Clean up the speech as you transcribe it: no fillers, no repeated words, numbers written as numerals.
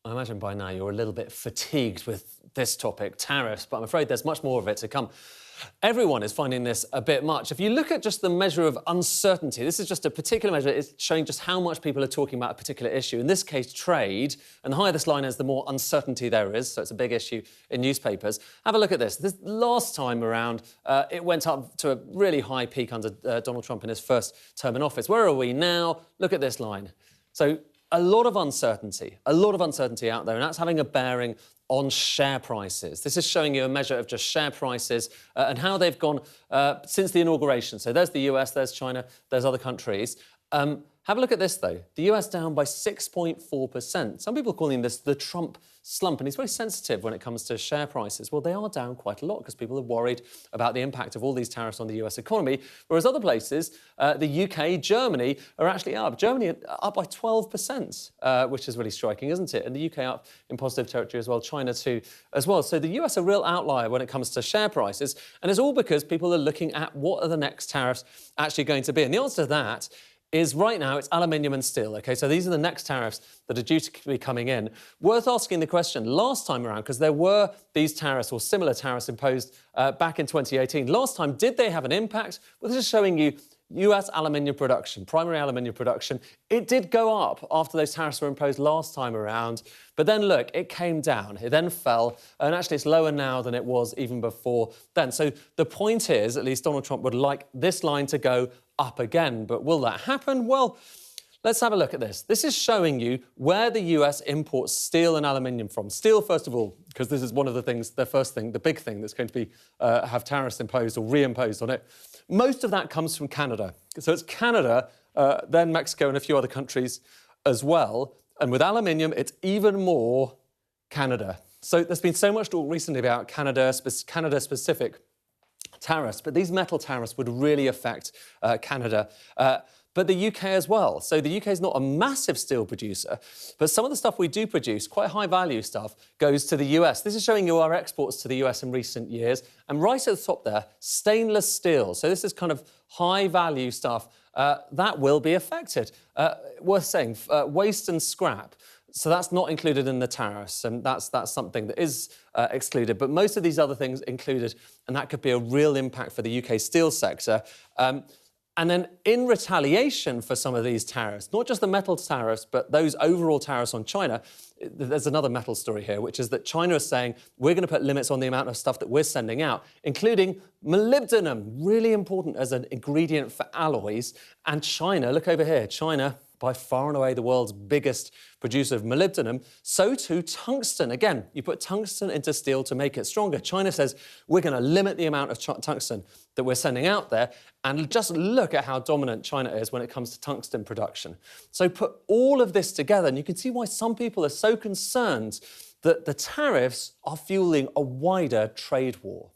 I imagine by now you're a little bit fatigued with this topic, tariffs, but I'm afraid there's much more of it to come. Everyone is finding this a bit much. If you look at just the measure of uncertainty, this is just a particular measure. It's showing just how much people are talking about a particular issue. In this case, trade. And the higher this line is, the more uncertainty there is. So it's a big issue in newspapers. Have a look at this. This last time around, it went up to a really high peak under Donald Trump in his first term in office. Where are we now? Look at this line. So a lot of uncertainty out there, and that's having a bearing on share prices. This is showing you a measure of just share prices and how they've gone since the inauguration. So there's the US, there's China, there's other countries. Have a look at this, though. The US down by 6.4%. Some people are calling this the Trump slump, and he's very sensitive when it comes to share prices. Well, they are down quite a lot because people are worried about the impact of all these tariffs on the US economy, whereas other places, the UK, Germany, are actually up. Germany up by 12%, which is really striking, isn't it? And the UK up in positive territory as well, China too as well. So the US a real outlier when it comes to share prices, and it's all because people are looking at what are the next tariffs actually going to be. And the answer to that is right now it's aluminium and steel, OK? So these are the next tariffs that are due to be coming in. Worth asking the question last time around, because there were these tariffs or similar tariffs imposed back in 2018. Last time, did they have an impact? Well, this is showing you US aluminium production, primary aluminium production. It did go up after those tariffs were imposed last time around. But then, look, it came down. It then fell. And actually, it's lower now than it was even before then. So the point is, at least Donald Trump would like this line to go up again. But will that happen? Well, let's have a look at this. This is showing you where the US imports steel and aluminium from. Steel, first of all, because this is one of the things, the first thing, the big thing that's going to be have tariffs imposed or reimposed on it. Most of that comes from Canada. So it's Canada, then Mexico and a few other countries as well. And with aluminium, it's even more Canada. So there's been so much talk recently about Canada-specific tariffs, but these metal tariffs would really affect Canada. But the UK as well. So the UK is not a massive steel producer, but some of the stuff we do produce, quite high-value stuff, goes to the US. This is showing you our exports to the US in recent years. And right at the top there, stainless steel. So this is kind of high-value stuff. That will be affected. Worth saying, waste and scrap. So that's not included in the tariffs, and that's something that is excluded. But most of these other things included, and that could be a real impact for the UK steel sector. And then in retaliation for some of these tariffs, not just the metal tariffs, but those overall tariffs on China, there's another metal story here, which is that China is saying we're going to put limits on the amount of stuff that we're sending out, including molybdenum, really important as an ingredient for alloys. And China, look over here, China, by far and away the world's biggest producer of molybdenum, so too tungsten. Again, you put tungsten into steel to make it stronger. China says we're going to limit the amount of tungsten that we're sending out there, and just look at how dominant China is when it comes to tungsten production. So put all of this together, and you can see why some people are so concerned that the tariffs are fueling a wider trade war.